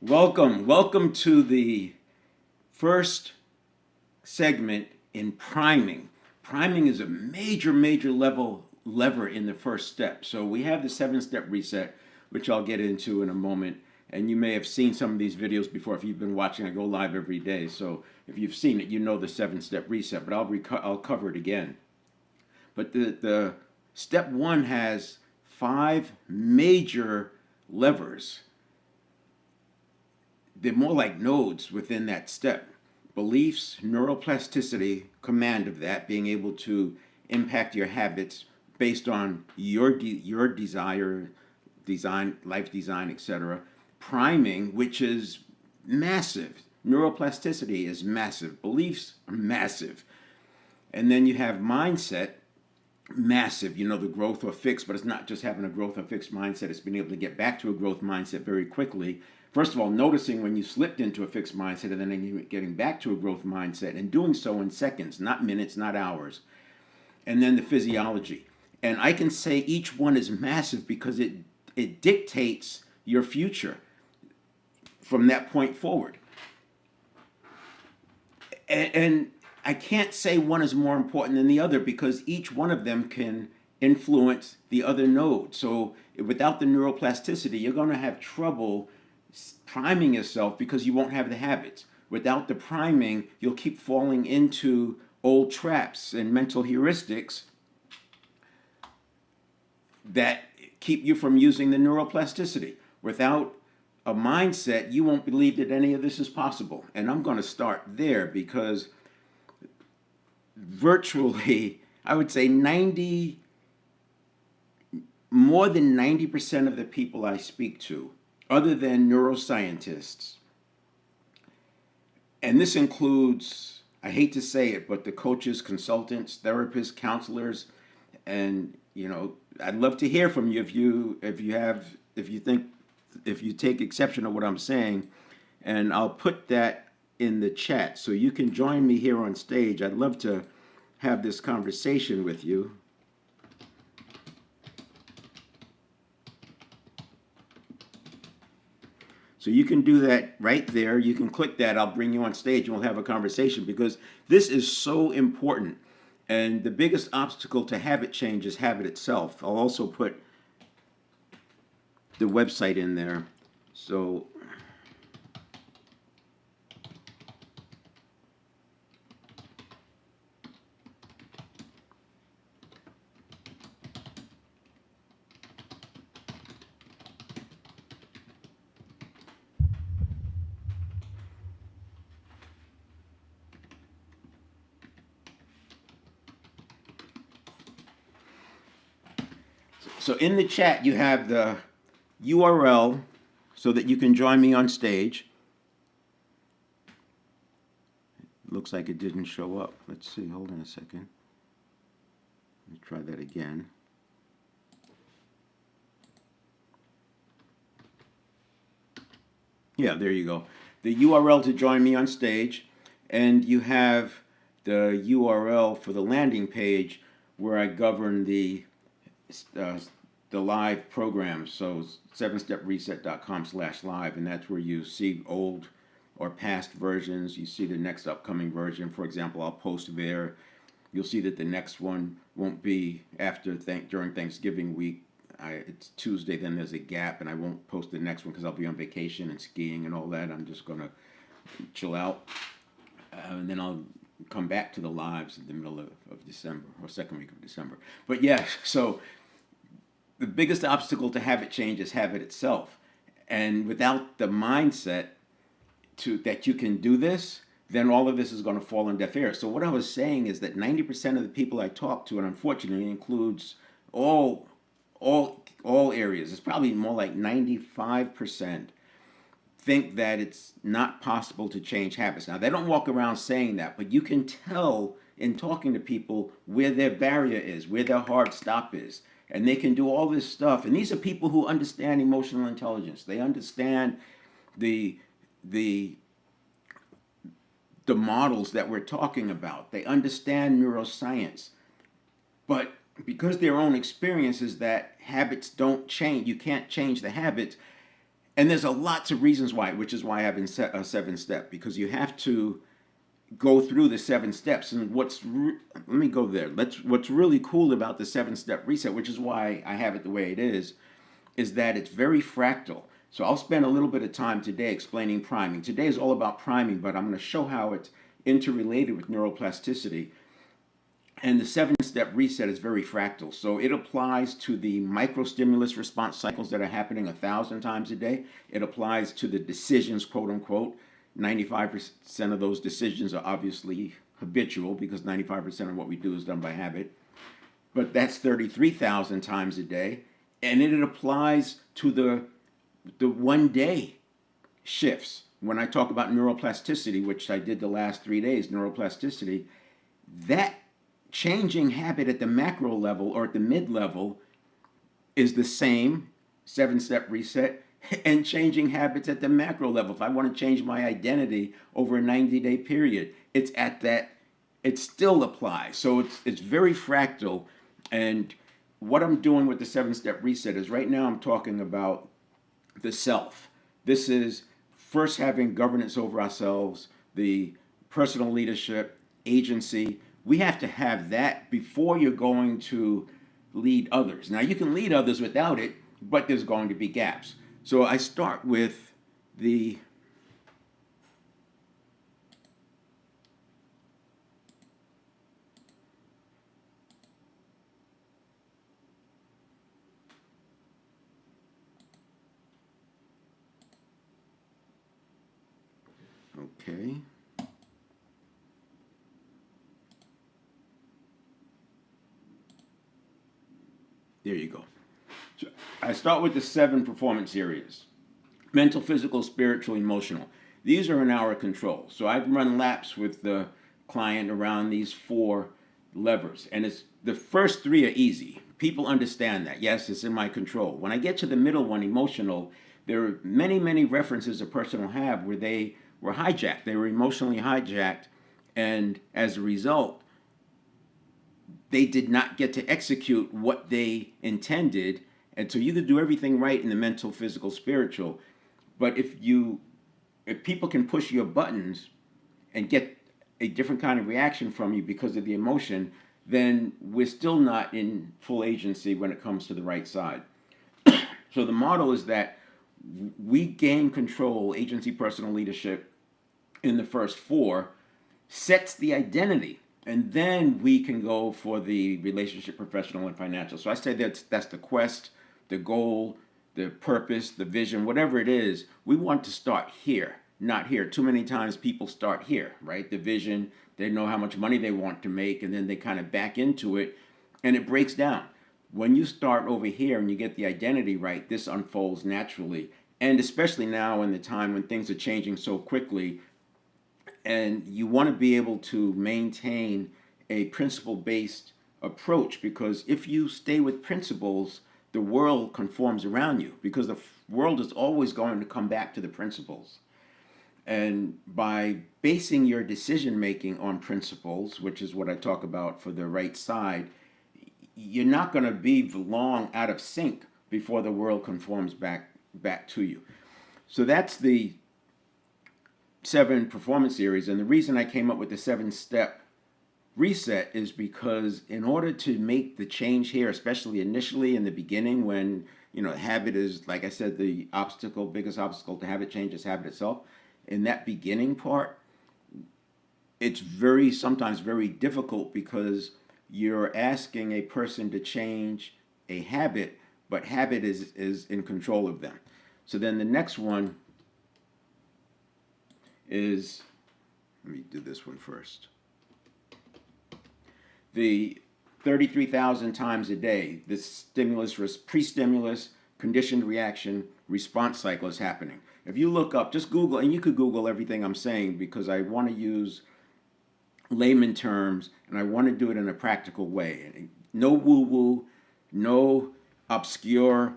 Welcome to the first segment in priming. Priming is a major lever in the first step. So we have the 7-step reset, which I'll get into in a moment. And you may have seen some of these videos before if you've been watching. I go live every day. So if you've seen it, you know the 7-step reset, but I'll cover it again. But the step 1 has 5 major levers. They're more like nodes within that step. Beliefs, neuroplasticity, command of that, being able to impact your habits based on your desire, design, life design, etc. Priming, which is massive. Neuroplasticity is massive. Beliefs are massive. And then you have mindset, massive, the growth or fixed, but it's not just having a growth or fixed mindset, it's being able to get back to a growth mindset very quickly. First of all, noticing when you slipped into a fixed mindset and then getting back to a growth mindset and doing so in seconds, not minutes, not hours. And then the physiology. And I can say each one is massive because it dictates your future from that point forward. And I can't say one is more important than the other because each one of them can influence the other node. So without the neuroplasticity, you're going to have trouble priming yourself because you won't have the habits. Without the priming, you'll keep falling into old traps and mental heuristics that keep you from using the neuroplasticity. Without a mindset, you won't believe that any of this is possible. And I'm going to start there because virtually, I would say more than 90% of the people I speak to, other than neuroscientists, and this includes, I hate to say it, but the coaches, consultants, therapists, counselors, and I'd love to hear from you if you take exception of what I'm saying, and I'll put that in the chat so you can join me here on stage. I'd love to have this conversation with you. So you can do that right there. You can click that. I'll bring you on stage and we'll have a conversation because this is so important. And the biggest obstacle to habit change is habit itself. I'll also put the website in there. So So in the chat, you have the URL so that you can join me on stage. It looks like it didn't show up. Let's see. Hold on a second. Let me try that again. Yeah, there you go. The URL to join me on stage, and you have the URL for the landing page where I govern the live program. So 7stepreset.com/live, and that's where you see old or past versions. You see the next upcoming version. For example, I'll post there. You'll see that the next one won't be during Thanksgiving week. It's Tuesday, then there's a gap, and I won't post the next one because I'll be on vacation and skiing and all that. I'm just going to chill out, and then I'll come back to the lives in the middle of December or second week of December. But yeah, so the biggest obstacle to habit change is habit itself. And without the mindset that you can do this, then all of this is going to fall on deaf ears. So what I was saying is that 90% of the people I talk to, and unfortunately includes all areas, it's probably more like 95%, think that it's not possible to change habits. Now, they don't walk around saying that, but you can tell in talking to people where their barrier is, where their hard stop is. And they can do all this stuff. And these are people who understand emotional intelligence. They understand the models that we're talking about. They understand neuroscience. But because their own experience is that habits don't change, you can't change the habits, And there's a lots of reasons why, which is why I have a 7-step, because you have to go through the 7 steps. And let me go there. What's really cool about the 7-step reset, which is why I have it the way it is that it's very fractal. So I'll spend a little bit of time today explaining priming. Today is all about priming, but I'm going to show how it's interrelated with neuroplasticity. And the 7-step reset is very fractal. So it applies to the microstimulus response cycles that are happening 1,000 times a day. It applies to the decisions, quote unquote. 95% of those decisions are obviously habitual because 95% of what we do is done by habit. But that's 33,000 times a day. And it applies to the 1-day shifts. When I talk about neuroplasticity, which I did the last 3 days, neuroplasticity, that changing habit at the macro level or at the mid level is the same 7-step reset and changing habits at the macro level. If I want to change my identity over a 90-day period, it's at that, it still applies. So it's very fractal. And what I'm doing with the 7-step reset is right now I'm talking about the self. This is first having governance over ourselves, the personal leadership, agency. We have to have that before you're going to lead others. Now, you can lead others without it, but there's going to be gaps. So I start with the okay. There you go. So I start with the 7 performance areas: mental, physical, spiritual, emotional. These are in our control. So I've run laps with the client around these 4 levers. And it's the first 3 are easy. People understand that. Yes, it's in my control. When I get to the middle one, emotional, there are many, many references a person will have where they were hijacked. They were emotionally hijacked. And as a result, they did not get to execute what they intended. And so you could do everything right in the mental, physical, spiritual. But if people can push your buttons and get a different kind of reaction from you because of the emotion, then we're still not in full agency when it comes to the right side. So the model is that we gain control, agency, personal leadership, in the first 4, sets the identity. And then we can go for the relationship, professional, and financial. So I say that's the quest, the goal, the purpose, the vision, whatever it is. We want to start here, not here. Too many times people start here, right? The vision, they know how much money they want to make, and then they kind of back into it, and it breaks down. When you start over here and you get the identity right, this unfolds naturally. And especially now in the time when things are changing so quickly, and you want to be able to maintain a principle-based approach, because if you stay with principles, the world conforms around you, because the world is always going to come back to the principles. And by basing your decision making on principles, which is what I talk about for the right side, you're not going to be long out of sync before the world conforms back to you. So that's the 7 performance areas. And the reason I came up with the 7-step reset is because in order to make the change here, especially initially in the beginning when, habit is, like I said, the biggest obstacle to habit change is habit itself. In that beginning part, it's sometimes very difficult because you're asking a person to change a habit, but habit is in control of them. So then the next one is, let me do this one first. The 33,000 times a day, this stimulus, pre-stimulus, conditioned reaction, response cycle is happening. If you look up, just Google, and you could Google everything I'm saying because I want to use layman terms and I want to do it in a practical way. No woo-woo, no obscure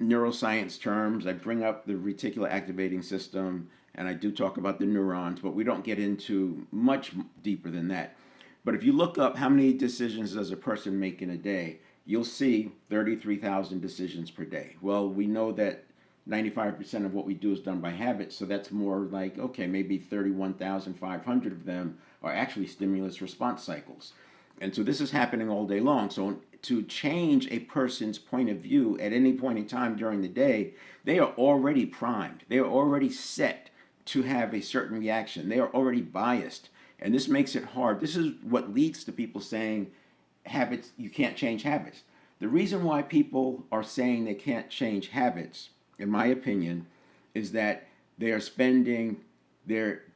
neuroscience terms. I bring up the reticular activating system and I do talk about the neurons, but we don't get into much deeper than that. But if you look up how many decisions does a person make in a day, you'll see 33,000 decisions per day. Well, we know that 95% of what we do is done by habit. So that's more like, okay, maybe 31,500 of them are actually stimulus response cycles. And so this is happening all day long. So to change a person's point of view at any point in time during the day, they are already primed. They are already set to have a certain reaction. They are already biased. And this makes it hard. This is what leads to people saying habits, you can't change habits. The reason why people are saying they can't change habits, in my opinion, is that they're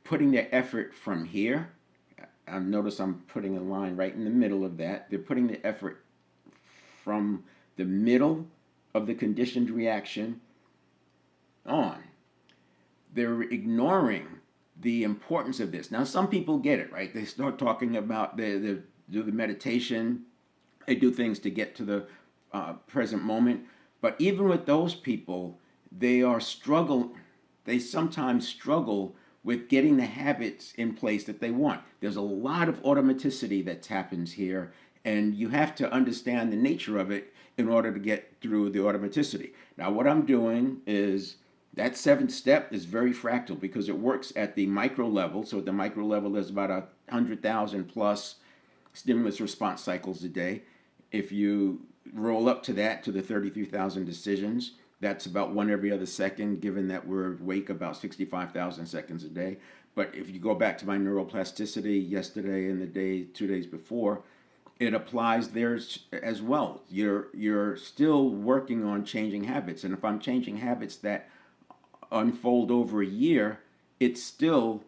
putting their effort from here. Notice I'm putting a line right in the middle of that. They're putting the effort from the middle of the conditioned reaction on. They're ignoring the importance of this. Now, some people get it, right? They start talking about, they do the meditation, they do things to get to the present moment. But even with those people, they sometimes struggle with getting the habits in place that they want. There's a lot of automaticity that happens here, and you have to understand the nature of it in order to get through the automaticity. Now, what I'm doing is that seventh step is very fractal because it works at the micro level. So at the micro level, there's about 100,000 plus stimulus response cycles a day. If you roll up to that, to the 33,000 decisions, that's about one every other second, given that we're awake about 65,000 seconds a day. But if you go back to my neuroplasticity yesterday and the 2 days before, it applies there as well. You're still working on changing habits. And if I'm changing habits that unfold over a year, it's still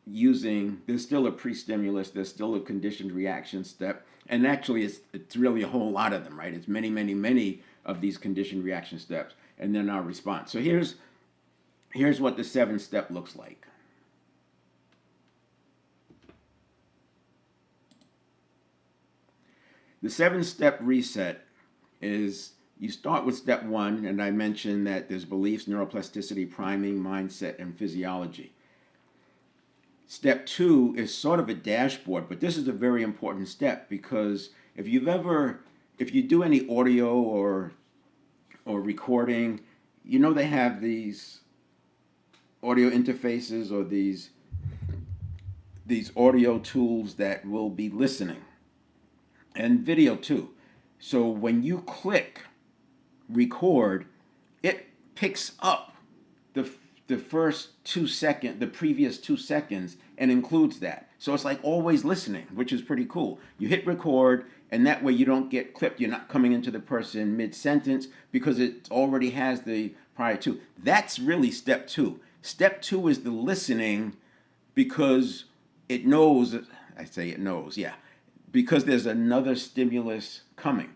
there's still a pre-stimulus, there's still a conditioned reaction step. And actually, it's really a whole lot of them, right? It's many, many, many of these conditioned reaction steps. And then our response. So here's what the 7th step looks like. The 7th step reset is you start with step 1, and I mentioned that there's beliefs, neuroplasticity, priming, mindset, and physiology. Step 2 is sort of a dashboard, but this is a very important step because if you do any audio or recording, they have these audio interfaces or these audio tools that will be listening, and video too. So when you click record, it picks up the previous 2 seconds and includes that. So it's like always listening, which is pretty cool. You hit record, and that way you don't get clipped. You're not coming into the person mid-sentence because it already has the prior to. That's really step 2. Step 2 is the listening because it knows, because there's another stimulus coming.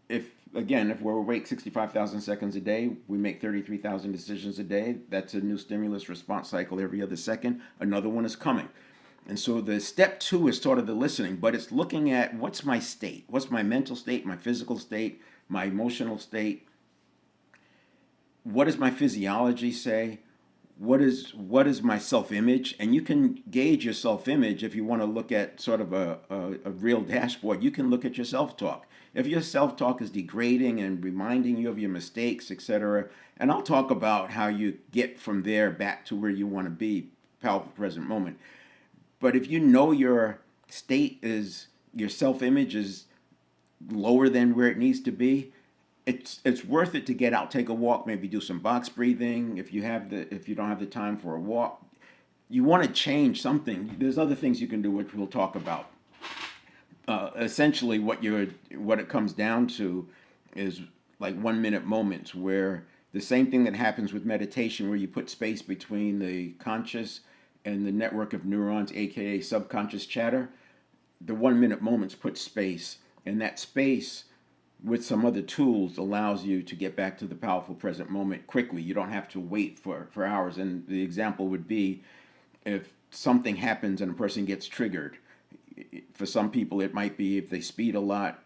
If we're awake 65,000 seconds a day, we make 33,000 decisions a day. That's a new stimulus response cycle every other second. Another one is coming. And so the step 2 is sort of the listening, but it's looking at what's my state? What's my mental state, my physical state, my emotional state? What does my physiology say? What is my self-image? And you can gauge your self-image if you want to look at sort of a real dashboard. You can look at your self-talk. If your self-talk is degrading and reminding you of your mistakes, etc., and I'll talk about how you get from there back to where you want to be, powerful present moment. But if you know your state is, your self-image is lower than where it needs to be, it's worth it to get out, take a walk, maybe do some box breathing. If you don't have the time for a walk, you want to change something. There's other things you can do, which we'll talk about. Essentially, what it comes down to is like 1-minute moments, where the same thing that happens with meditation, where you put space between the conscious and the network of neurons, aka subconscious chatter. The 1-minute moments put space, and that space with some other tools allows you to get back to the powerful present moment quickly. You don't have to wait for hours. And the example would be if something happens and a person gets triggered. For some people, it might be if they speed a lot,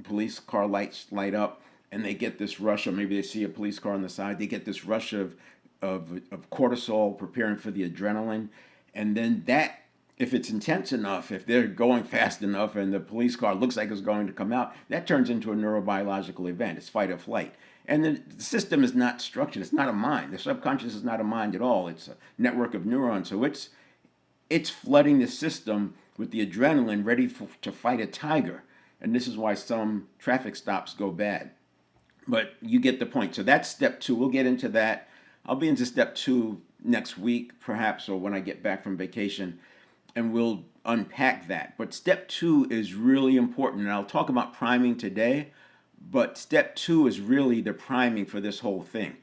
police car lights light up, and they get this rush, or maybe they see a police car on the side, they get this rush of cortisol preparing for the adrenaline, and then that if it's intense enough, if they're going fast enough and the police car looks like it's going to come out, that turns into a neurobiological event. It's fight or flight. And the system is not structured. It's not a mind. The subconscious is not a mind at all. It's a network of neurons. So it's flooding the system with the adrenaline ready to fight a tiger. And this is why some traffic stops go bad. But you get the point. So that's step two. We'll get into that. I'll be into step two next week, perhaps, or when I get back from vacation, and we'll unpack that. But step two is really important. And I'll talk about priming today, but step two is really the priming for this whole thing.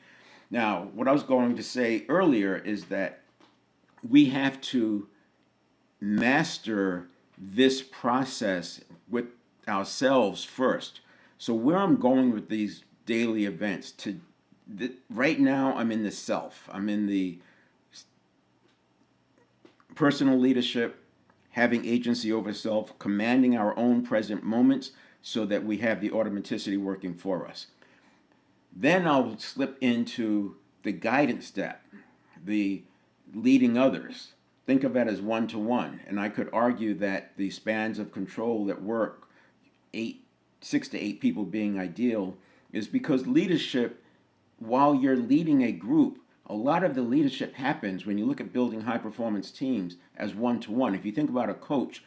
Now, what I was going to say earlier is that we have to master this process with ourselves first. So where I'm going with these daily events right now, I'm in the self. I'm in the personal leadership, having agency over self, commanding our own present moments so that we have the automaticity working for us. Then I'll slip into the guidance step, the leading others. Think of that as one-to-one. And I could argue that the spans of control that work, 6 to 8 people being ideal, is because leadership, while you're leading a group, a lot of the leadership happens when you look at building high-performance teams as one-to-one. If you think about a coach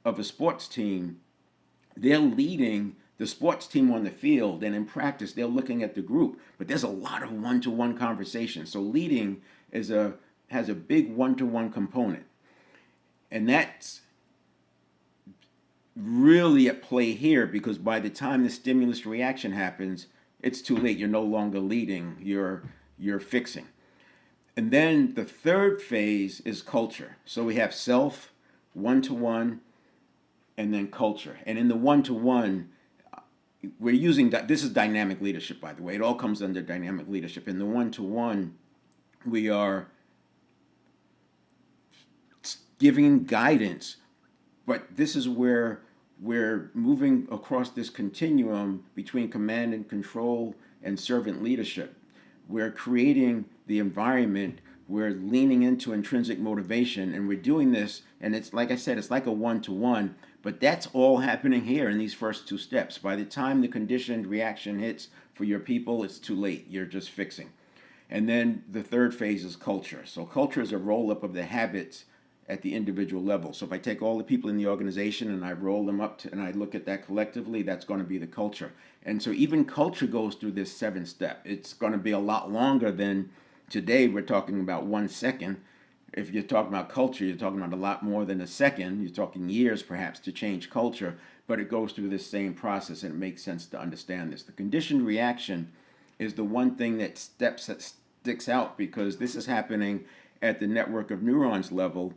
of a sports team, they're leading the sports team on the field, and in practice, they're looking at the group. But there's a lot of one-to-one conversation. So leading has a big one-to-one component. And that's really at play here, because by the time the stimulus reaction happens, it's too late. You're no longer leading, you're fixing. And then the third phase is culture. So we have self, one-to-one, and then culture. And in the one-to-one, we're using, this is dynamic leadership, by the way. It all comes under dynamic leadership. In the one-to-one, we are giving guidance, but this is where we're moving across this continuum between command and control and servant leadership. We're creating the environment, we're leaning into intrinsic motivation, and we're doing this, and it's like I said, it's like a one-to-one, but that's all happening here in these first two steps. By the time the conditioned reaction hits for your people, it's too late. You're just fixing. And then the third phase is culture. So culture is a roll-up of the habits at the individual level. So if I take all the people in the organization and I roll them up and I look at that collectively, that's going to be the culture. And so even culture goes through this 7-step. It's going to be a lot longer than today. We're talking about 1 second. If you're talking about culture, you're talking about a lot more than a second. You're talking years perhaps to change culture, but it goes through this same process, and it makes sense to understand this. The conditioned reaction is the one thing that sticks out, because this is happening at the network of neurons level.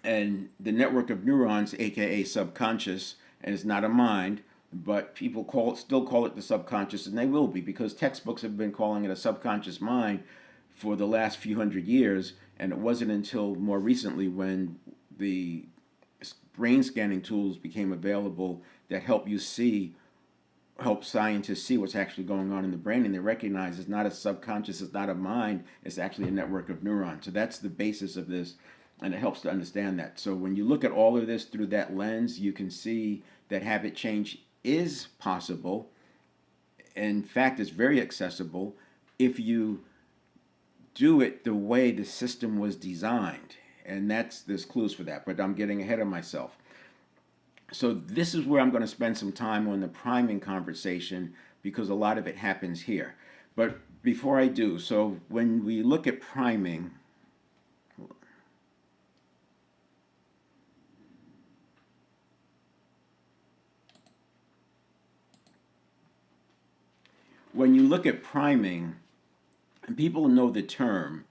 And the network of neurons, aka subconscious, and it's not a mind, but people still call it the subconscious, and they will be, because textbooks have been calling it a subconscious mind for the last few hundred years. And it wasn't until more recently, when the brain scanning tools became available that help scientists see what's actually going on in the brain, and they recognize it's not a subconscious, it's not a mind, it's actually a network of neurons. So that's the basis of this, and it helps to understand that. So when you look at all of this through that lens, you can see that habit change is possible. In fact, it's very accessible if you do it the way the system was designed. And there's clues for that, but I'm getting ahead of myself. So this is where I'm going to spend some time on the priming conversation, because a lot of it happens here. But before I do, so when we look at priming, and people know the term,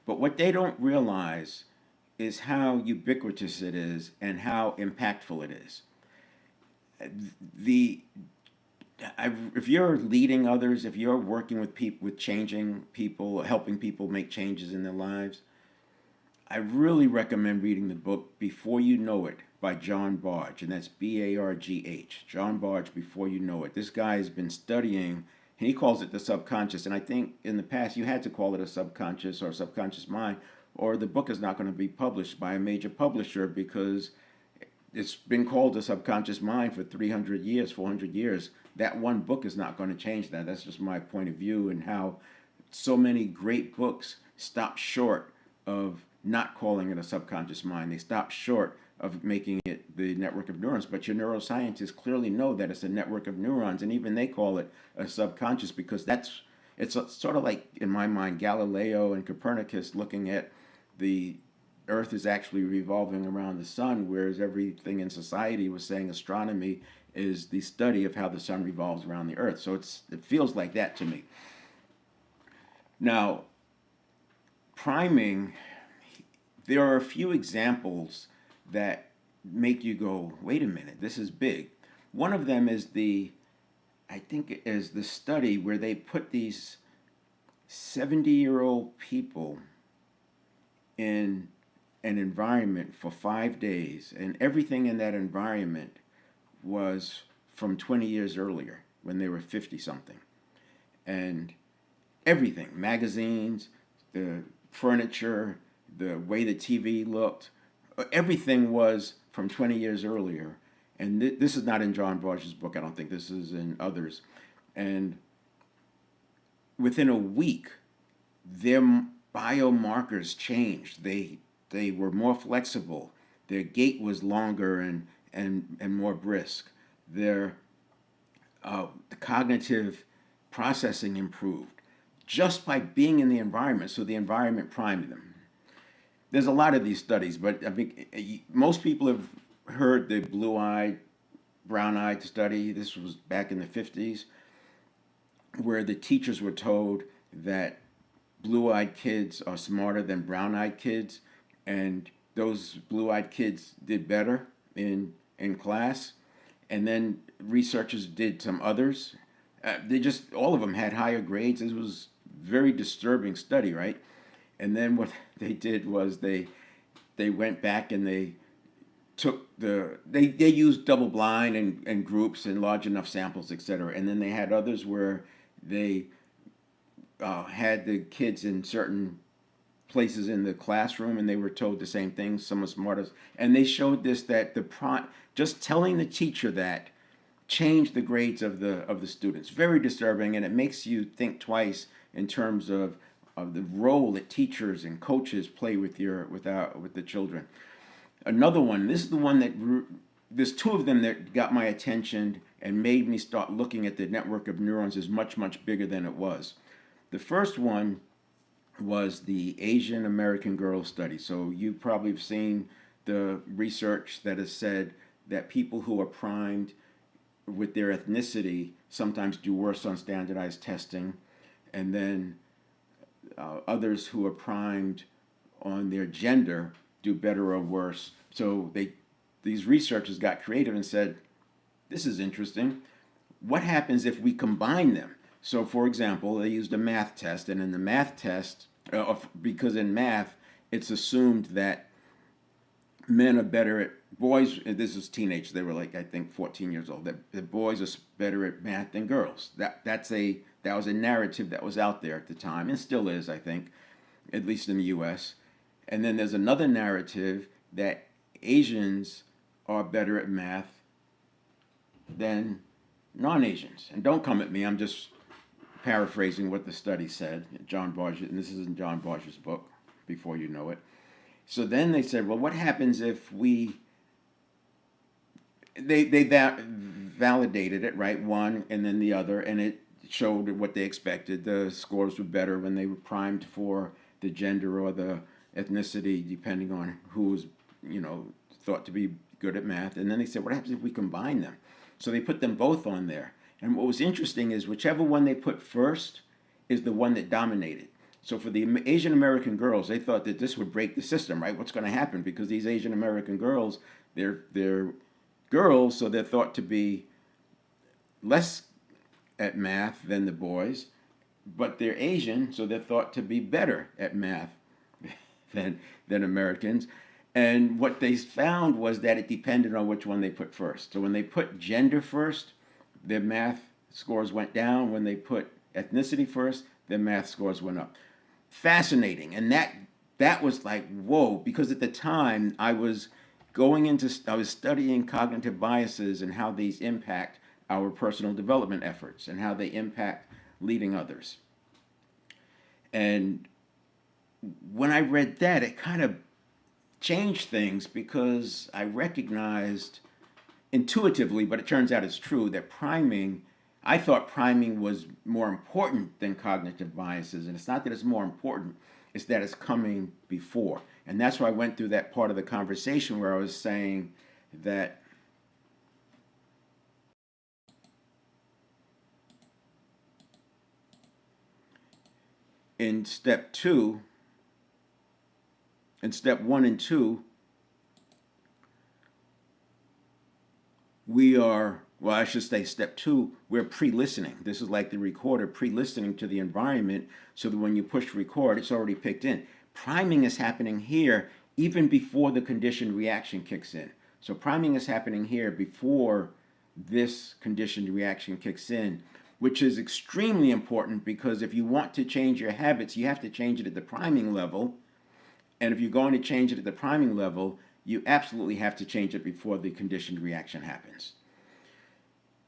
but what they don't realize is how ubiquitous it is and how impactful it is. If you're leading others, if you're working with people, with changing people, helping people make changes in their lives, I really recommend reading the book Before You Know It by John Bargh, and that's Bargh. John Bargh, Before You Know It. This guy has been studying, and he calls it the subconscious, and I think in the past you had to call it a subconscious or a subconscious mind. or the book is not going to be published by a major publisher because it's been called the subconscious mind for 300 years, 400 years. That one book is not going to change that. That's just my point of view, and how so many great books stop short of not calling it a subconscious mind. They stop short of making it the network of neurons. But your neuroscientists clearly know that it's a network of neurons, and even they call it a subconscious because it's sort of like, in my mind, Galileo and Copernicus looking at the Earth is actually revolving around the sun, whereas everything in society was saying astronomy is the study of how the sun revolves around the Earth. So it feels like that to me. Now, priming, there are a few examples that make you go, wait a minute, this is big. One of them is the study where they put these 70-year-old people in an environment for 5 days, and everything in that environment was from 20 years earlier when they were 50 something. And everything, magazines, the furniture, the way the TV looked, everything was from 20 years earlier. And this is not in John Borges' book, I don't think. This is in others. And within a week, their biomarkers changed. They were more flexible. Their gait was longer and more brisk. Their the cognitive processing improved just by being in the environment. So the environment primed them. There's a lot of these studies, but I think most people have heard the blue-eyed, brown-eyed study. This was back in the 50s, where the teachers were told that blue-eyed kids are smarter than brown-eyed kids, and those blue-eyed kids did better in class. And then researchers did some others. All of them had higher grades. This was a very disturbing study, right? And then what they did was they went back and they took they used double blind and groups and large enough samples, etc. And then they had others where they had the kids in certain places in the classroom, and they were told the same thing. Some are smarter, and they showed this that just telling the teacher that changed the grades of the students. Very disturbing, and it makes you think twice in terms of the role that teachers and coaches play with the children. Another one. This is the one that there's two of them that got my attention and made me start looking at the network of neurons as much, much bigger than it was. The first one was the Asian American girl study. So you probably have seen the research that has said that people who are primed with their ethnicity sometimes do worse on standardized testing, and then others who are primed on their gender do better or worse. So these researchers got creative and said, this is interesting. What happens if we combine them? So, for example, they used a math test, and in the math test, because in math, it's assumed that men are better at boys. This is teenagers. They were like, I think, 14 years old. That boys are better at math than girls. That was a narrative that was out there at the time, and still is, I think, at least in the U.S. And then there's another narrative that Asians are better at math than non-Asians. And don't come at me. I'm just paraphrasing what the study said. John Borges, and this is in John Borges' book, Before You Know It. So then they said, well, what happens if they validated it, right? One and then the other, and it showed what they expected. The scores were better when they were primed for the gender or the ethnicity, depending on who was, thought to be good at math. And then they said, what happens if we combine them? So they put them both on there. And what was interesting is whichever one they put first is the one that dominated. So for the Asian American girls, they thought that this would break the system, right? What's going to happen? Because these Asian American girls, they're girls, so they're thought to be less at math than the boys, but they're Asian, so they're thought to be better at math than Americans. And what they found was that it depended on which one they put first. So when they put gender first, their math scores went down. When they put ethnicity first, their math scores went up. Fascinating. And that that was like, whoa, because at the time I was studying cognitive biases and how these impact our personal development efforts and how they impact leading others. And when I read that, it kind of changed things because I recognized intuitively, but it turns out it's true, that I thought priming was more important than cognitive biases. And it's not that it's more important, it's that it's coming before. And that's why I went through that part of the conversation where I was saying that in step two, in step one and two, we are, well, I should say step two, we're pre-listening. This is like the recorder pre-listening to the environment so that when you push record, it's already picked in. Priming is happening here even before the conditioned reaction kicks in. So priming is happening here before this conditioned reaction kicks in, which is extremely important because if you want to change your habits, you have to change it at the priming level. And if you're going to change it at the priming level, you absolutely have to change it before the conditioned reaction happens.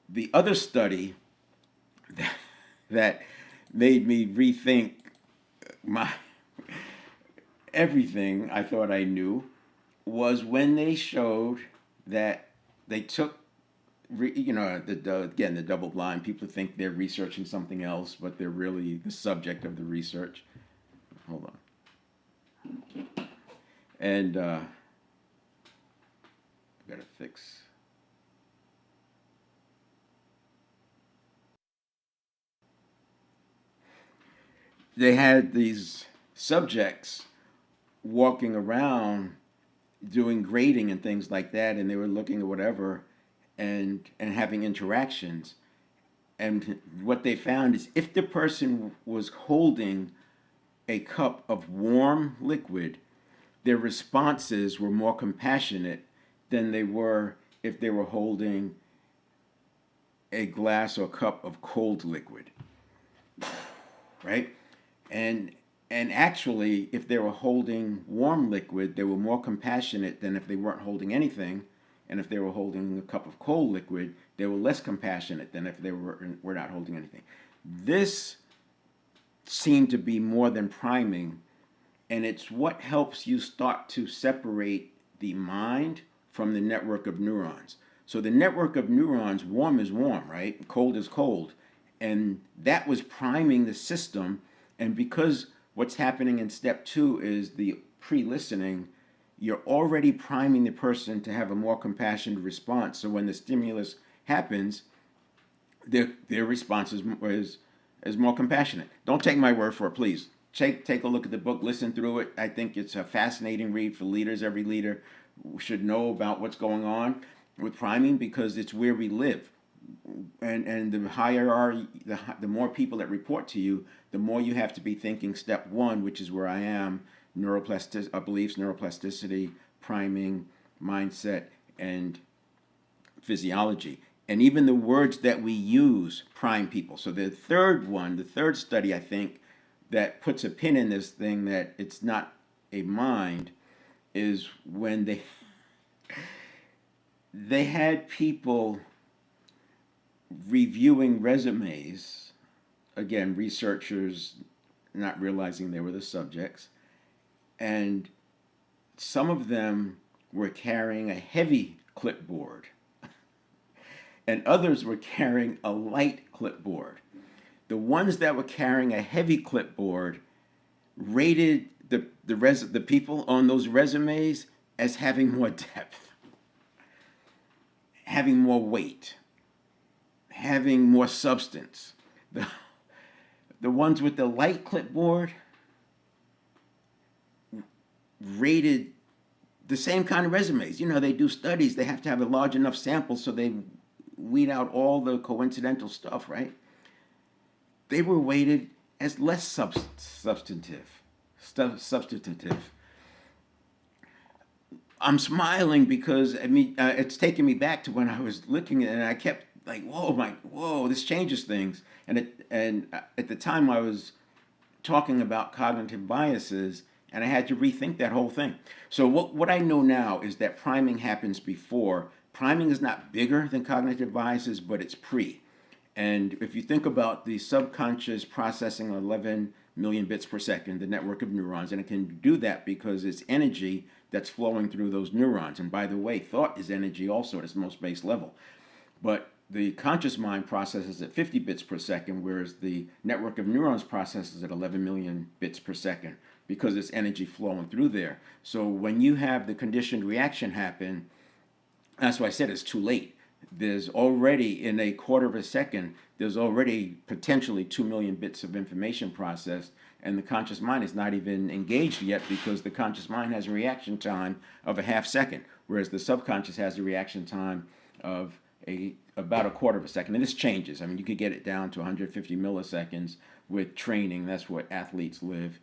The other study that made me rethink my everything I thought I knew was when they showed that they took, again, the double blind. People think they're researching something else, but they're really the subject of the research. Hold on. And I gotta fix. They had these subjects walking around doing grading and things like that, and they were looking at whatever and having interactions. And what they found is if the person was holding a cup of warm liquid, their responses were more compassionate than they were if they were holding a glass or cup of cold liquid. Right? And and actually, if they were holding warm liquid, they were more compassionate than if they weren't holding anything. And if they were holding a cup of cold liquid, they were less compassionate than if they were not holding anything. This seemed to be more than priming, and it's what helps you start to separate the mind from the network of neurons. So the network of neurons, warm is warm, right? Cold is cold. And that was priming the system. And because what's happening in step two is the pre-listening, you're already priming the person to have a more compassionate response. So when the stimulus happens, their response is more compassionate. Don't take my word for it, please. Take a look at the book, listen through it. I think it's a fascinating read for leaders. Every leader should know about what's going on with priming because it's where we live. And the higher are the more people that report to you, the more you have to be thinking step one, which is where I am, beliefs, neuroplasticity, priming, mindset, and physiology. And even the words that we use prime people. So the third study, I think, that puts a pin in this thing that it's not a mind, is when they had people reviewing resumes, again, researchers not realizing they were the subjects, and some of them were carrying a heavy clipboard and others were carrying a light clipboard. The ones that were carrying a heavy clipboard rated the people on those resumes as having more depth, having more weight, having more substance. The ones with the light clipboard rated the same kind of resumes. They do studies, they have to have a large enough sample so they weed out all the coincidental stuff, right? They were weighted as less substantive. I'm smiling because it's taking me back to when I was looking at it, and I kept like, whoa, this changes things. And at the time I was talking about cognitive biases, And I had to rethink that whole thing. So what I know now is that priming happens before. Priming is not bigger than cognitive biases, but it's pre. And if you think about the subconscious processing 11 million bits per second, the network of neurons, and it can do that because it's energy that's flowing through those neurons. And by the way, thought is energy also at its most base level. But the conscious mind processes at 50 bits per second, whereas the network of neurons processes at 11 million bits per second because it's energy flowing through there. So when you have the conditioned reaction happen, that's why I said it's too late. There's already, in a quarter of a second, there's already potentially 2 million bits of information processed, and the conscious mind is not even engaged yet because the conscious mind has a reaction time of a half second, whereas the subconscious has a reaction time of about a quarter of a second. And this changes. I mean, you could get it down to 150 milliseconds with training. That's what athletes live.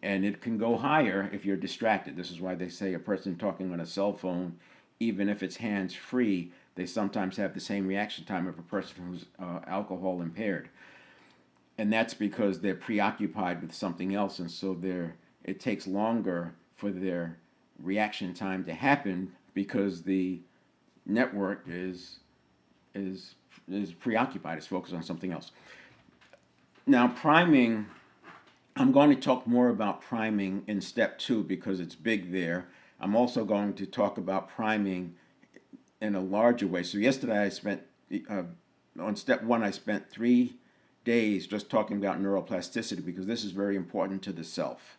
And it can go higher if you're distracted. This is why they say a person talking on a cell phone, even if it's hands-free, they sometimes have the same reaction time of a person who's alcohol impaired. And that's because they're preoccupied with something else, and so it takes longer for their reaction time to happen because the network is preoccupied, is focused on something else. Now, priming, I'm going to talk more about priming in step 2 because it's big there. I'm also going to talk about priming in a larger way. So yesterday I spent, on step 1, I spent 3 days just talking about neuroplasticity because this is very important to the self.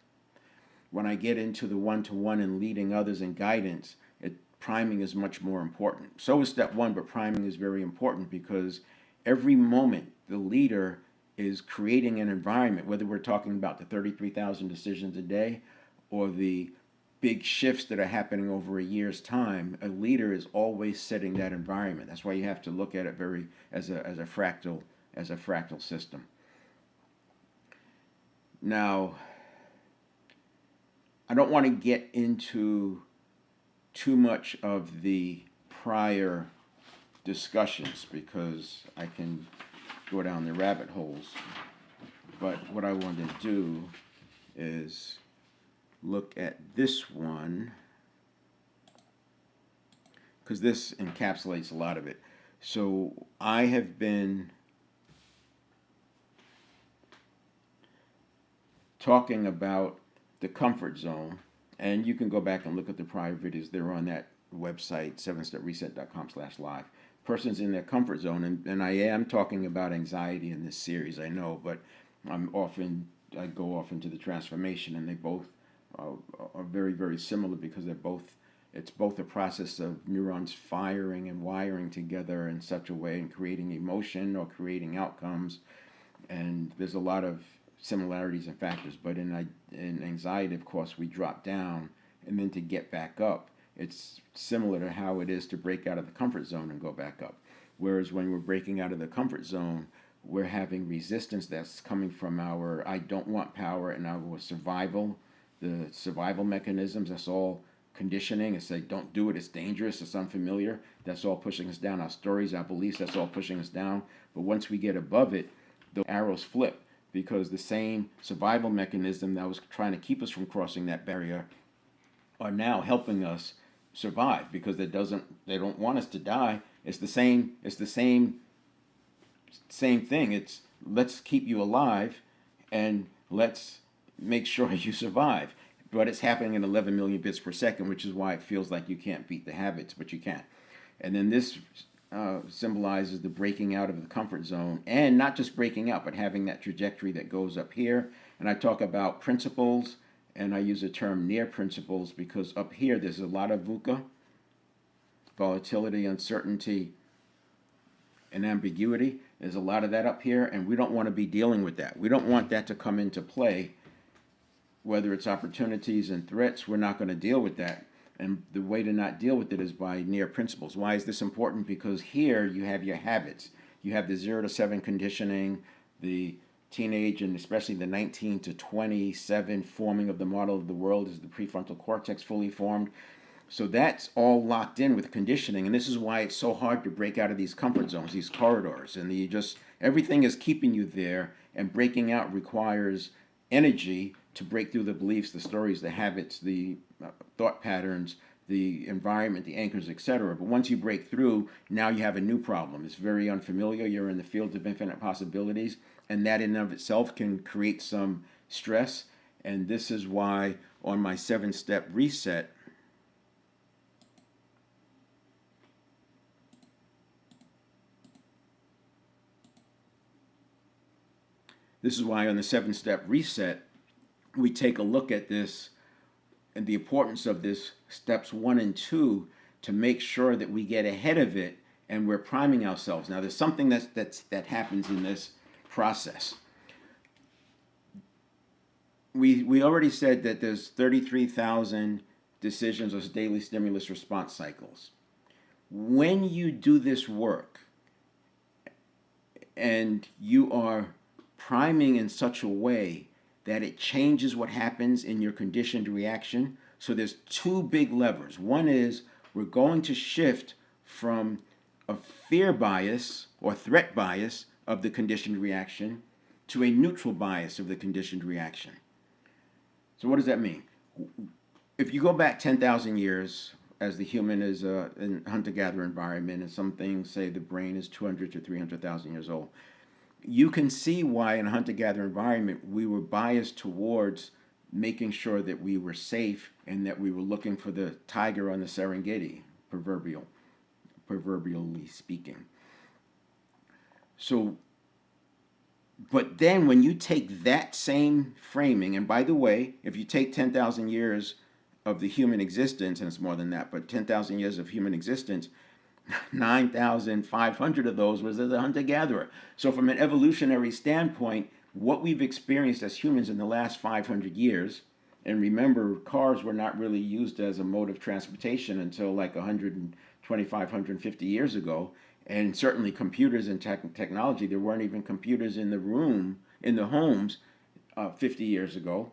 When I get into the one-to-one and leading others and guidance, priming is much more important. So is step 1, but priming is very important because every moment the leader is creating an environment, whether we're talking about the 33,000 decisions a day or the big shifts that are happening over a year's time, a leader is always setting that environment. That's why you have to look at it very as a fractal system. Now, I don't want to get into too much of the prior discussions because I can go down the rabbit holes. But what I want to do is look at this one because this encapsulates a lot of it. So I have been talking about the comfort zone, and you can go back and look at the prior videos. They're on that website, 7stepreset.com/live. Persons in their comfort zone, and I am talking about anxiety in this series, I know, but I go off into the transformation, and they both are very, very similar because it's both a process of neurons firing and wiring together in such a way and creating emotion or creating outcomes. And there's a lot of similarities and factors, but in anxiety, of course, we drop down, and then to get back up, it's similar to how it is to break out of the comfort zone and go back up. Whereas when we're breaking out of the comfort zone, we're having resistance that's coming from our I don't want power and our survival, the survival mechanisms. That's all conditioning. It's like, don't do it, it's dangerous, it's unfamiliar. That's all pushing us down. Our stories, our beliefs, that's all pushing us down. But once we get above it, the arrows flip because the same survival mechanism that was trying to keep us from crossing that barrier are now helping us survive because they don't want us to die. It's the same thing. It's let's keep you alive and let's make sure you survive. But it's happening in 11 million bits per second, which is why it feels like you can't beat the habits, but you can. And then this symbolizes the breaking out of the comfort zone, and not just breaking out, but having that trajectory that goes up here. And I talk about principles, and I use the term near principles because up here there's a lot of VUCA, volatility, uncertainty, and ambiguity. There's a lot of that up here, and we don't want to be dealing with that. We don't want that to come into play. Whether it's opportunities and threats, we're not going to deal with that. And the way to not deal with it is by near principles. Why is this important? Because here you have your habits. You have the 0 to 7 conditioning, the teenage and especially the 19 to 27 forming of the model of the world is the prefrontal cortex fully formed. So that's all locked in with conditioning, and this is why it's so hard to break out of these comfort zones, these corridors, and everything is keeping you there, and breaking out requires energy to break through the beliefs, the stories, the habits, the thought patterns, the environment, the anchors, etc. But once you break through, now you have a new problem. It's very unfamiliar. You're in the field of infinite possibilities, and that in and of itself can create some stress. And this is why on my 7-step reset, we take a look at this and the importance of this steps 1 and 2 to make sure that we get ahead of it and we're priming ourselves. Now, there's something that happens in this process. We already said that there's 33,000 decisions or daily stimulus response cycles. When you do this work and you are priming in such a way that it changes what happens in your conditioned reaction. So there's 2 big levers. One is we're going to shift from a fear bias or threat bias of the conditioned reaction to a neutral bias of the conditioned reaction. So what does that mean? If you go back 10,000 years, as the human is in a hunter-gatherer environment, and some things say the brain is 200 to 300,000 years old, you can see why in a hunter-gatherer environment we were biased towards making sure that we were safe and that we were looking for the tiger on the Serengeti, proverbially speaking. So, but then when you take that same framing, and by the way, if you take 10,000 years of the human existence, and it's more than that, but 10,000 years of human existence, 9,500 of those was as a hunter-gatherer. So from an evolutionary standpoint, what we've experienced as humans in the last 500 years, and remember, cars were not really used as a mode of transportation until like 125, 150 years ago, and certainly computers and technology, there weren't even computers in the homes 50 years ago,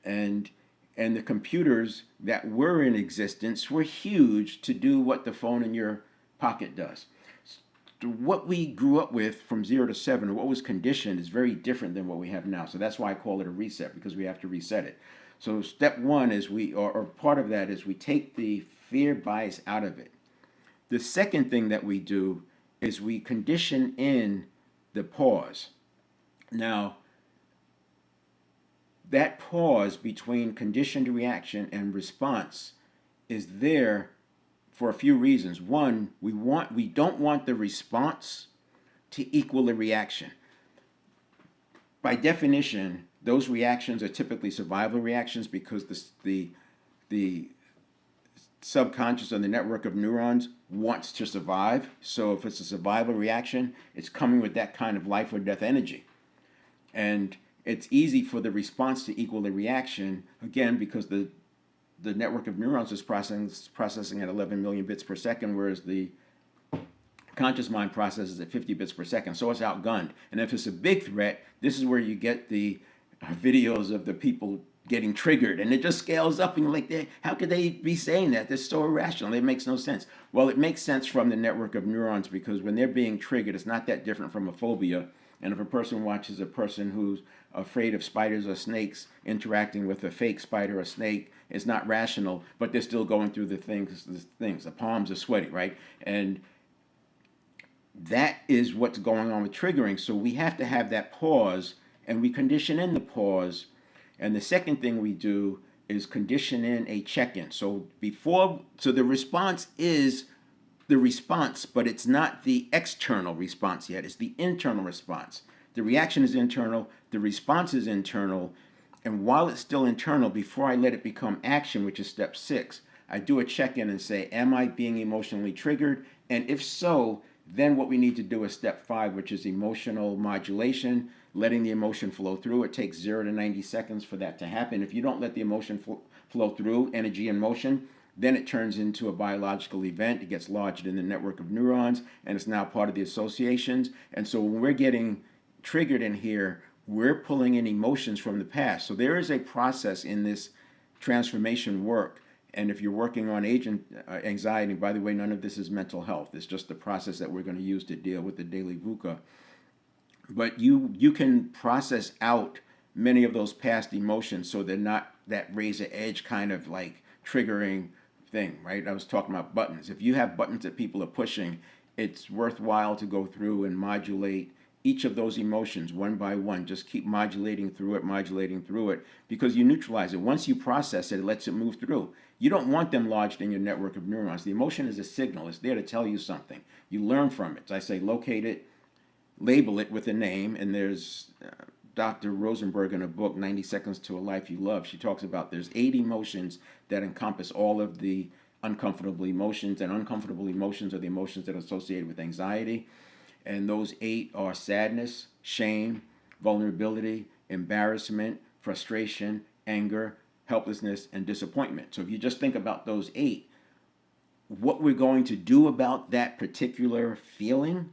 and the computers that were in existence were huge to do what the phone in your pocket does. What we grew up with from 0 to 7, or what was conditioned, is very different than what we have now. So that's why I call it a reset, because we have to reset it. So step 1 is or part of that is we take the fear bias out of it. The second thing that we do is we condition in the pause. Now, that pause between conditioned reaction and response is there for a few reasons. One, we don't want the response to equal the reaction. By definition, those reactions are typically survival reactions because the subconscious or the network of neurons wants to survive. So if it's a survival reaction, it's coming with that kind of life or death energy. And it's easy for the response to equal the reaction, again, because the network of neurons is processing at 11 million bits per second, whereas the conscious mind processes at 50 bits per second. So it's outgunned. And if it's a big threat, this is where you get the videos of the people getting triggered, and it just scales up, and you're like, how could they be saying that? That's so irrational. It makes no sense. Well, it makes sense from the network of neurons, because when they're being triggered, it's not that different from a phobia. And if a person watches a person who's afraid of spiders or snakes interacting with a fake spider or snake, it's not rational, but they're still going through the things. The palms are sweaty, right? And that is what's going on with triggering. So we have to have that pause, and we condition in the pause. And the second thing we do is condition in a check-in. So the response is the response, but it's not the external response yet. It's the internal response. The reaction is internal, the response is internal, and while it's still internal, before I let it become action, which is step 6, I do a check-in and say, am I being emotionally triggered? And if so, then what we need to do is step 5, which is emotional modulation, letting the emotion flow through. It takes 0 to 90 seconds for that to happen. If you don't let the emotion flow through, energy and motion, then it turns into a biological event. It gets lodged in the network of neurons, and it's now part of the associations. And so when we're getting triggered in here, we're pulling in emotions from the past. So there is a process in this transformation work. And if you're working on agent anxiety, by the way, none of this is mental health. It's just the process that we're going to use to deal with the daily VUCA. But you can process out many of those past emotions, so they're not that razor edge kind of like triggering thing, right? I was talking about buttons. If you have buttons that people are pushing, it's worthwhile to go through and modulate each of those emotions one by one. Just keep modulating through it, because you neutralize it. Once you process it, it lets it move through. You don't want them lodged in your network of neurons. The emotion is a signal. It's there to tell you something. You learn from it. So I say locate it, label it with a name, and there's Dr. Rosenberg in a book, 90 Seconds to a Life You Love. She talks about there's 8 emotions that encompass all of the uncomfortable emotions, and uncomfortable emotions are the emotions that are associated with anxiety. And those 8 are sadness, shame, vulnerability, embarrassment, frustration, anger, helplessness, and disappointment. So if you just think about those 8, what we're going to do about that particular feeling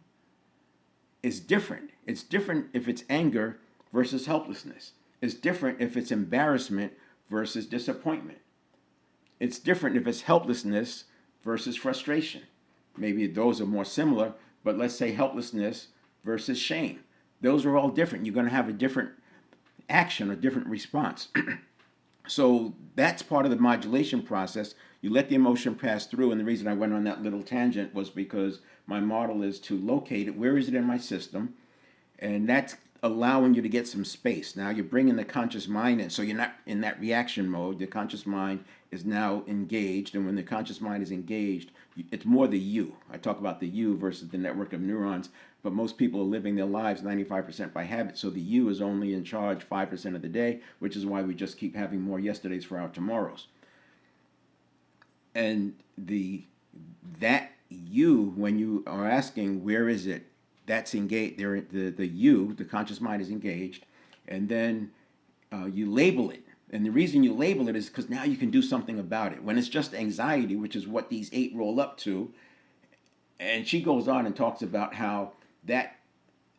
is different. It's different if it's anger versus helplessness. It's different if it's embarrassment versus disappointment. It's different if it's helplessness versus frustration. Maybe those are more similar, but let's say helplessness versus shame. Those are all different. You're going to have a different action, a different response. So that's part of the modulation process. You let the emotion pass through, and the reason I went on that little tangent was because my model is to locate it. Where is it in my system? And that's allowing you to get some space. Now you're bringing the conscious mind in, so you're not in that reaction mode. The conscious mind is now engaged, and when the conscious mind is engaged, it's more the you. I talk about the you versus the network of neurons, but most people are living their lives 95% by habit, so the you is only in charge 5% of the day, which is why we just keep having more yesterdays for our tomorrows. And that you, when you are asking where is it, that's engaged. The you, the conscious mind, is engaged, and then you label it. And the reason you label it is because now you can do something about it. When it's just anxiety, which is what these 8 roll up to, and she goes on and talks about how that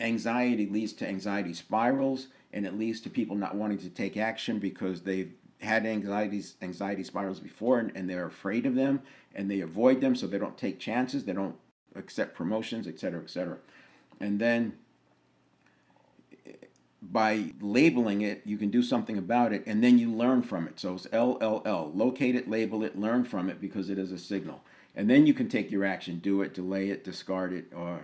anxiety leads to anxiety spirals, and it leads to people not wanting to take action because they've had anxiety spirals before, and they're afraid of them, and they avoid them, so they don't take chances, they don't accept promotions, etc., etc. And then by labeling it, you can do something about it, and then you learn from it. So it's LLL, locate it, label it, learn from it, because it is a signal. And then you can take your action, do it, delay it, discard it, or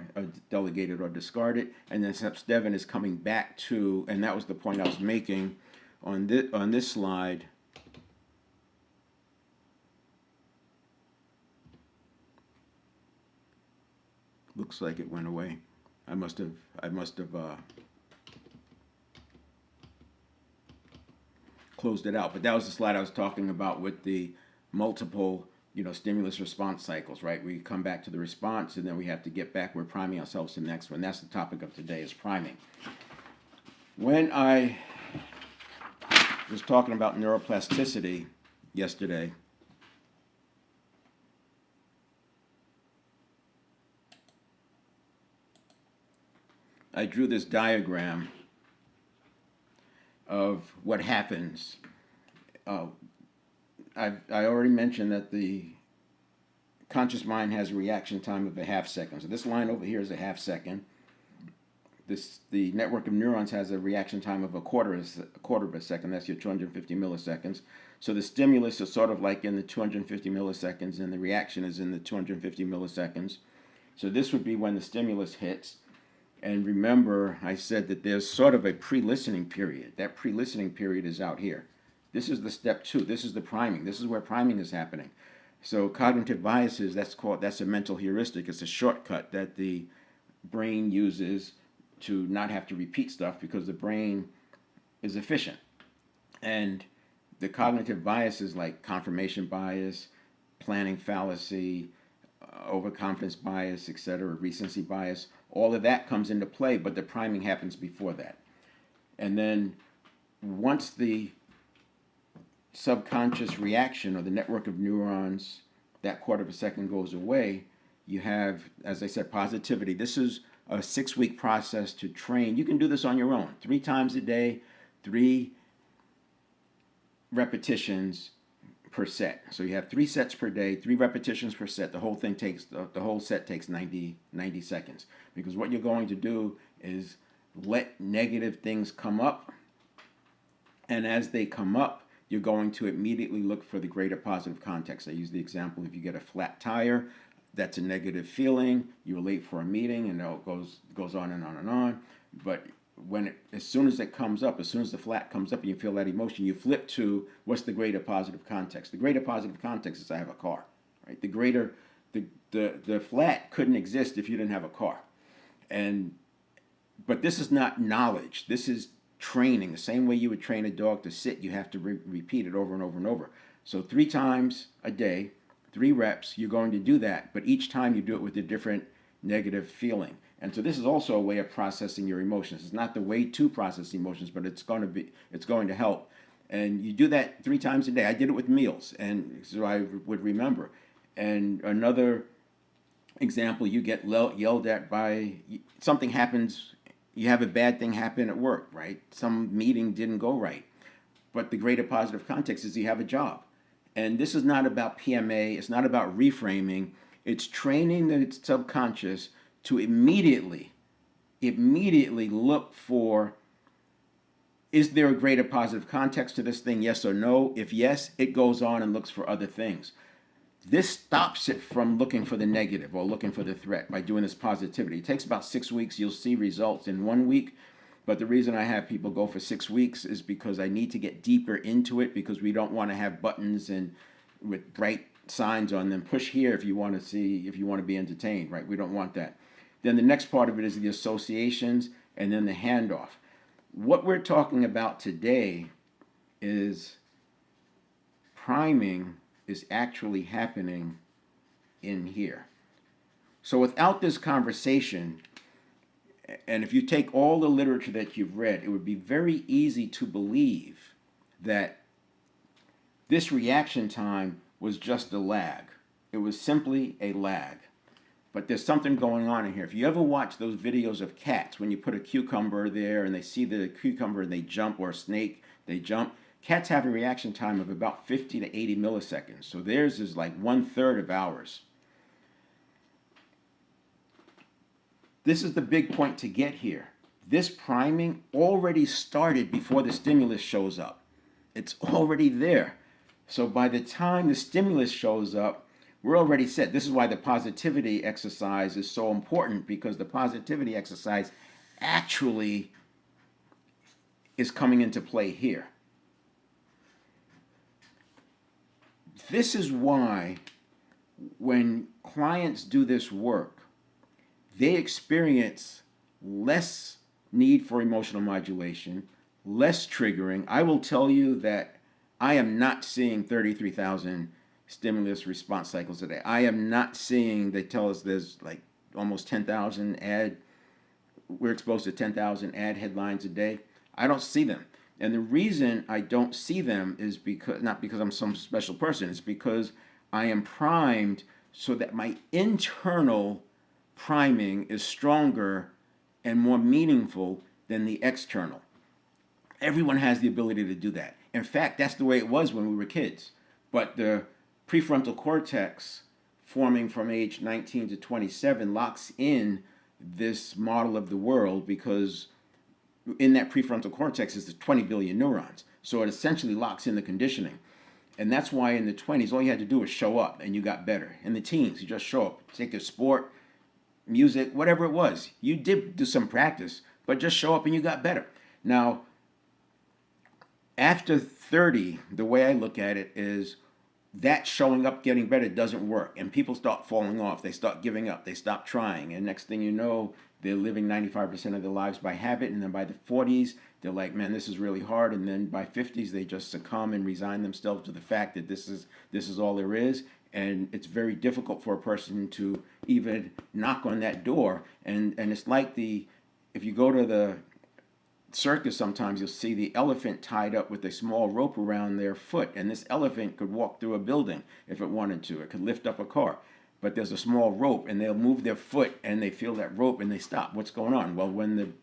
delegate it or discard it. And then steps Devin is coming back to, and that was the point I was making on this slide. Looks like it went away. I must have closed it out. But that was the slide I was talking about with the multiple, stimulus response cycles, right? We come back to the response, and then we have to get back. We're priming ourselves to the next one. That's the topic of today, is priming. When I was talking about neuroplasticity yesterday, I drew this diagram of what happens. I already mentioned that the conscious mind has a reaction time of a half second. So this line over here is a half second. The network of neurons has a reaction time of a quarter of a second. That's your 250 milliseconds. So the stimulus is sort of like in the 250 milliseconds, and the reaction is in the 250 milliseconds. So this would be when the stimulus hits. And remember, I said that there's sort of a pre-listening period. That pre-listening period is out here. This is the step 2. This is the priming. This is where priming is happening. So cognitive biases, that's a mental heuristic. It's a shortcut that the brain uses to not have to repeat stuff, because the brain is efficient. And the cognitive biases like confirmation bias, planning fallacy, overconfidence bias, etc., recency bias, all of that comes into play, but the priming happens before that. And then once the subconscious reaction or the network of neurons, that quarter of a second goes away, you have, as I said, positivity. This is a 6-week process to train. You can do this on your own, 3 times a day, 3 repetitions per set. So you have 3 sets per day, 3 repetitions per set. The whole set takes 90 seconds, because what you're going to do is let negative things come up, And as they come up, you're going to immediately look for the greater positive context. I use the example, if you get a flat tire, that's a negative feeling. You're late for a meeting, and it goes on and on and on. But as soon as it comes up, as soon as the flat comes up and you feel that emotion, you flip to what's the greater positive context. The greater positive context is I have a car, right? The flat couldn't exist if you didn't have a car. But this is not knowledge. This is training. The same way you would train a dog to sit, you have to repeat it over and over and over. So 3 times a day, 3 reps, you're going to do that. But each time you do it with a different negative feeling. And so this is also a way of processing your emotions. It's not the way to process emotions, but it's going to help. And you do that 3 times a day. I did it with meals, and so I would remember. And another example, you get yelled at by something happens. You have a bad thing happen at work, right? Some meeting didn't go right. But the greater positive context is you have a job. And this is not about PMA. It's not about reframing. It's training the subconscious to immediately look for, is there a greater positive context to this thing, yes or no? If yes, it goes on and looks for other things. This stops it from looking for the negative or looking for the threat by doing this positivity. It takes about 6 weeks. You'll see results in 1 week. But the reason I have people go for 6 weeks is because I need to get deeper into it, because we don't want to have buttons and with bright signs on them. Push here if you want to be entertained, right? We don't want that. Then the next part of it is the associations and then the handoff. What we're talking about today is priming is actually happening in here. So without this conversation, and if you take all the literature that you've read, it would be very easy to believe that this reaction time was just a lag. It was simply a lag. But there's something going on in here. If you ever watch those videos of cats, when you put a cucumber there and they see the cucumber and they jump, or a snake, they jump, cats have a reaction time of about 50 to 80 milliseconds. So theirs is like 1/3 of ours. This is the big point to get here. This priming already started before the stimulus shows up. It's already there. So by the time the stimulus shows up, we're already set. This is why the positivity exercise is so important, because the positivity exercise actually is coming into play here. This is why when clients do this work, they experience less need for emotional modulation, less triggering. I will tell you that I am not seeing 33,000 stimulus response cycles a day. I am not seeing, they tell us there's like almost 10,000 we're exposed to 10,000 ad headlines a day. I don't see them. And the reason I don't see them is not because I'm some special person, it's because I am primed so that my internal priming is stronger and more meaningful than the external. Everyone has the ability to do that. In fact, that's the way it was when we were kids. But the prefrontal cortex, forming from age 19 to 27, locks in this model of the world, because in that prefrontal cortex is the 20 billion neurons. So it essentially locks in the conditioning. And that's why in the 20s, all you had to do was show up and you got better. In the teens, you just show up, take a sport, music, whatever it was. You did do some practice, but just show up and you got better. Now, after 30, the way I look at it is that showing up, getting better doesn't work. And people start falling off. They start giving up. They stop trying. And next thing you know, they're living 95% of their lives by habit. And then by the 40s, they're like, man, this is really hard. And then by 50s, they just succumb and resign themselves to the fact that this is all there is. And it's very difficult for a person to even knock on that door. And it's like if you go to the circus, sometimes you'll see the elephant tied up with a small rope around their foot, and this elephant could walk through a building if it wanted to. It could lift up a car, but there's a small rope, and they'll move their foot and they feel that rope and they stop. What's going on? Well,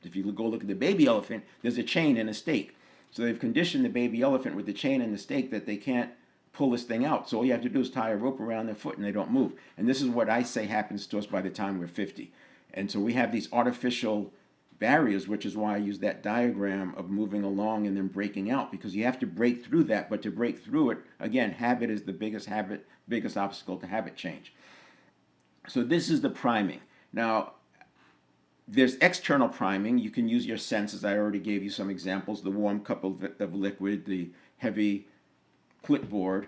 if you go look at the baby elephant, there's a chain and a stake. So they've conditioned the baby elephant with the chain and the stake that they can't pull this thing out. So all you have to do is tie a rope around their foot and they don't move. And this is what I say happens to us by the time we're 50. And so we have these artificial barriers, which is why I use that diagram of moving along and then breaking out, because you have to break through that. But to break through it, again, habit is the biggest obstacle to habit change. So this is the priming. Now, there's external priming. You can use your senses. I already gave you some examples: the warm cup of liquid, the heavy clipboard.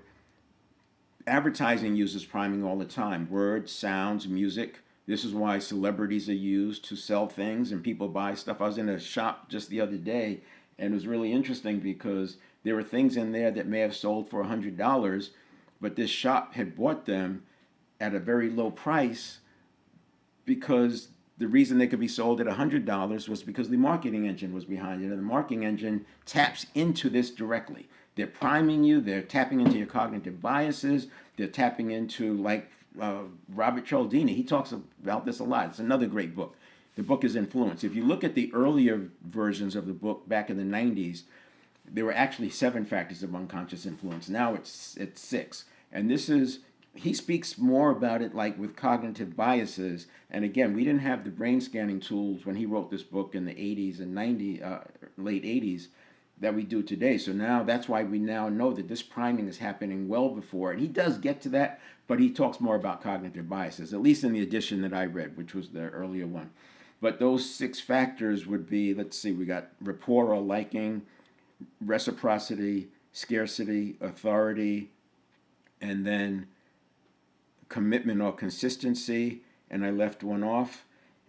Advertising uses priming all the time: words, sounds, music. This is why celebrities are used to sell things and people buy stuff. I was in a shop just the other day, and it was really interesting because there were things in there that may have sold for $100, but this shop had bought them at a very low price because the reason they could be sold at $100 was because the marketing engine was behind it, and the marketing engine taps into this directly. They're priming you. They're tapping into your cognitive biases. They're tapping into, like Robert Cialdini. He talks about this a lot. It's another great book. The book is Influence. If you look at the earlier versions of the book back in the 90s, there were actually 7 factors of unconscious influence. Now it's 6. And this is, he speaks more about it like with cognitive biases. And again, we didn't have the brain scanning tools when he wrote this book in the 80s and late 80s that we do today. So now that's why we now know that this priming is happening well before. And he does get to that, but he talks more about cognitive biases, at least in the edition that I read, which was the earlier one. But those 6 factors would be, let's see, we got rapport or liking, reciprocity, scarcity, authority, and then commitment or consistency. And I left one off.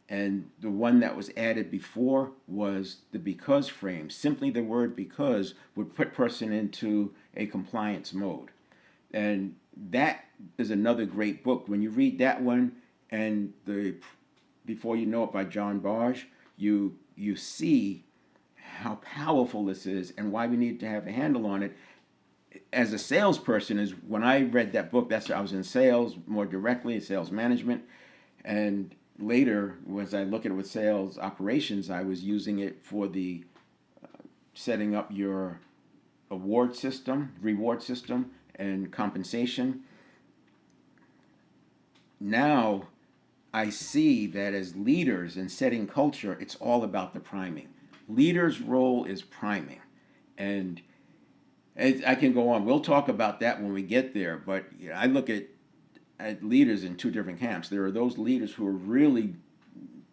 And the one that was added before was the because frame. Simply the word because would put person into a compliance mode. And that is another great book. When you read that one and the Before You Know It by John Barge, you see how powerful this is and why we need to have a handle on it. As a salesperson, is when I read that book, I was in sales more directly, sales management, and later, as I look at it with sales operations, I was using it for the setting up your reward system, and compensation. Now, I see that as leaders in setting culture, it's all about the priming. Leaders' role is priming. And I can go on. We'll talk about that when we get there. But I look at leaders in 2 different camps. There are those leaders who are really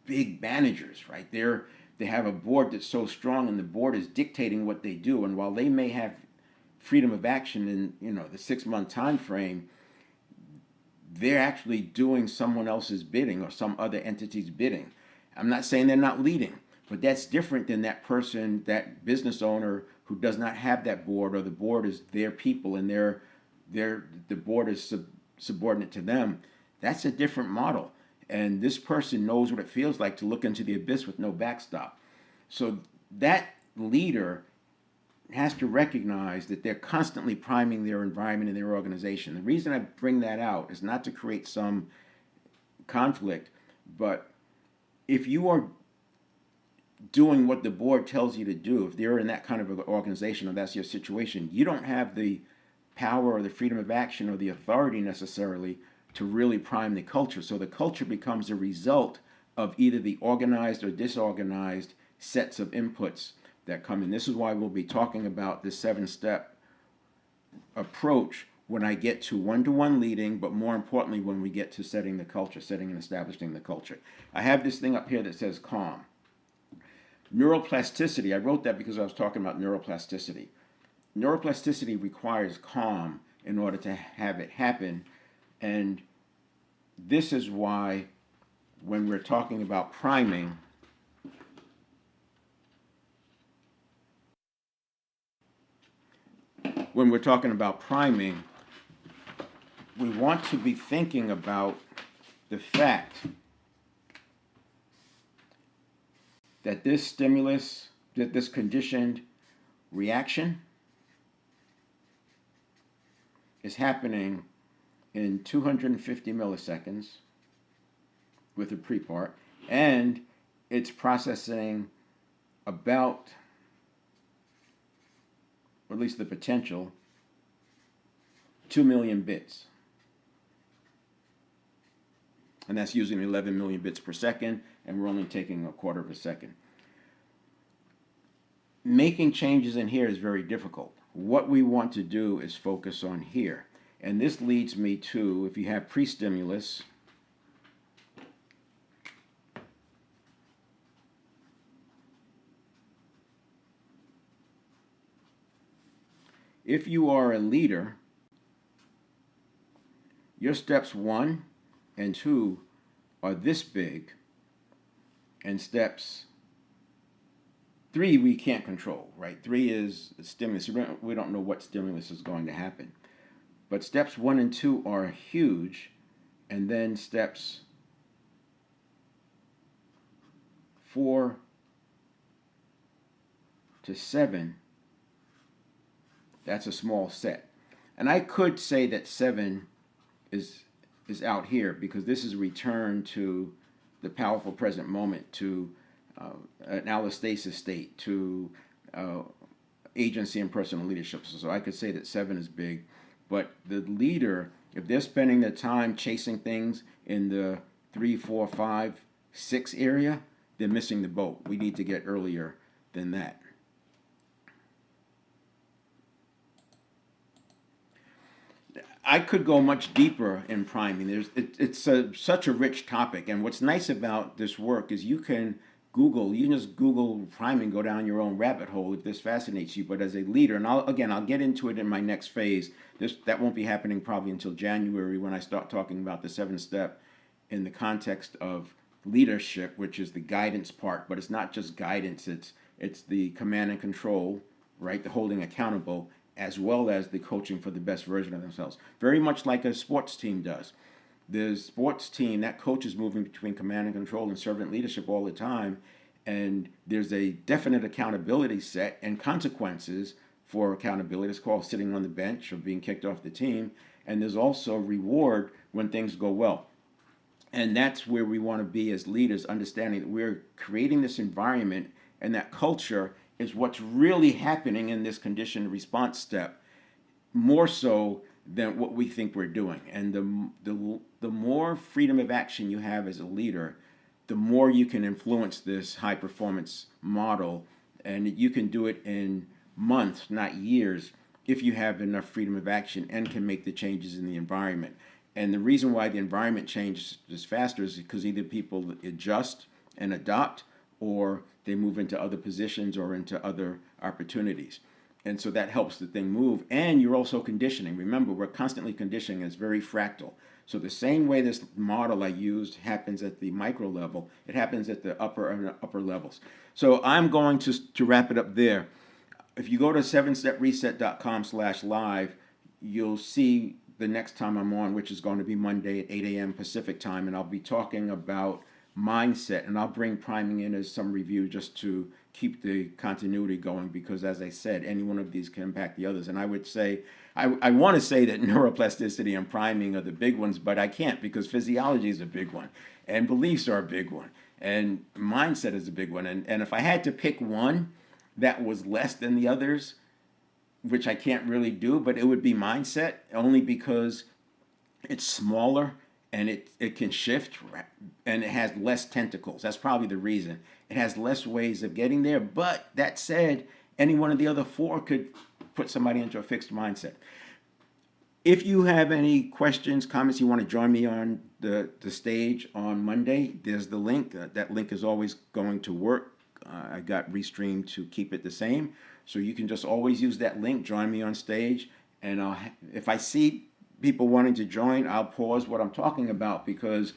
big managers, right? They have a board that's so strong, and the board is dictating what they do. And while they may have freedom of action in the 6-month time frame, they're actually doing someone else's bidding or some other entity's bidding. I'm not saying they're not leading, but that's different than that person, that business owner who does not have that board, or the board is their people and the board is subordinate to them. That's a different model. And this person knows what it feels like to look into the abyss with no backstop. So that leader has to recognize that they're constantly priming their environment and their organization. The reason I bring that out is not to create some conflict, but if you are doing what the board tells you to do, if they're in that kind of an organization or that's your situation, you don't have the power or the freedom of action or the authority necessarily to really prime the culture. So the culture becomes a result of either the organized or disorganized sets of inputs that come in. This is why we'll be talking about this 7-step approach when I get to one-to-one leading, but more importantly, when we get to setting the culture, setting and establishing the culture. I have this thing up here that says calm. Neuroplasticity, I wrote that because I was talking about neuroplasticity. Neuroplasticity requires calm in order to have it happen. And this is why when we're talking about priming, we want to be thinking about the fact that this stimulus, that this conditioned reaction is happening in 250 milliseconds with a pre-part, and it's processing about, or at least the potential, 2 million bits. And that's using 11 million bits per second, and we're only taking a quarter of a second. making changes in here is very difficult. What we want to do is focus on here. And this leads me to, if you have pre-stimulus, if you are a leader, your steps 1 and 2 are this big, and steps 3 we can't control, right? 3 is stimulus. We don't know what stimulus is going to happen. But steps 1 and 2 are huge, and then steps 4 to 7, that's a small set. And I could say that 7 is out here because this is a return to the powerful present moment, to an allostasis state, to agency and personal leadership. So I could say that 7 is big, but the leader, if they're spending their time chasing things in the 3, 4, 5, 6 area, they're missing the boat. We need to get earlier than that. I could go much deeper in priming. It's such a rich topic, and what's nice about this work is you can just Google priming, go down your own rabbit hole if this fascinates you. But as a leader, and I'll get into it in my next phase. That won't be happening probably until January when I start talking about the 7-step in the context of leadership, which is the guidance part. But it's not just guidance; it's the command and control, right? The holding accountable, as well as the coaching for the best version of themselves. Very much like a sports team does. The sports team, that coach is moving between command and control and servant leadership all the time, and there's a definite accountability set and consequences for accountability. It's called sitting on the bench or being kicked off the team, and there's also reward when things go well. And that's where we want to be as leaders, understanding that we're creating this environment, and that culture is what's really happening in this conditioned response step, more so than what we think we're doing. And the more freedom of action you have as a leader, the more you can influence this high performance model, and you can do it in months, not years, if you have enough freedom of action and can make the changes in the environment. And the reason why the environment changes faster is because either people adjust and adopt, or they move into other positions or into other opportunities. And so that helps the thing move. And you're also conditioning. Remember, we're constantly conditioning. It's very fractal. So the same way this model I used happens at the micro level, it happens at the upper levels. So I'm going to wrap it up there. If you go to 7stepreset.com/live, you'll see the next time I'm on, which is going to be Monday at 8 a.m. Pacific time, and I'll be talking about mindset, and I'll bring priming in as some review just to keep the continuity going, because as I said, any one of these can impact the others. And I would say, I want to say that neuroplasticity and priming are the big ones, but I can't, because physiology is a big one, and beliefs are a big one, and mindset is a big one. And if I had to pick one that was less than the others, which I can't really do, but it would be mindset, only because it's smaller and it can shift, and it has less tentacles. That's probably the reason. It has less ways of getting there, but that said, any one of the other 4 could put somebody into a fixed mindset. If you have any questions, comments, you want to join me on the stage on Monday, there's the link. That link is always going to work. I got Restream to keep it the same. So you can just always use that link, join me on stage, and if I see people wanting to join, I'll pause what I'm talking about, because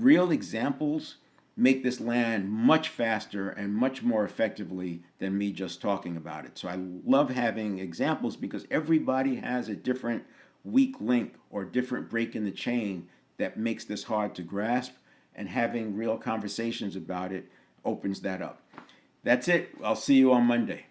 real examples make this land much faster and much more effectively than me just talking about it. So I love having examples, because everybody has a different weak link or different break in the chain that makes this hard to grasp, and having real conversations about it opens that up. That's it. I'll see you on Monday.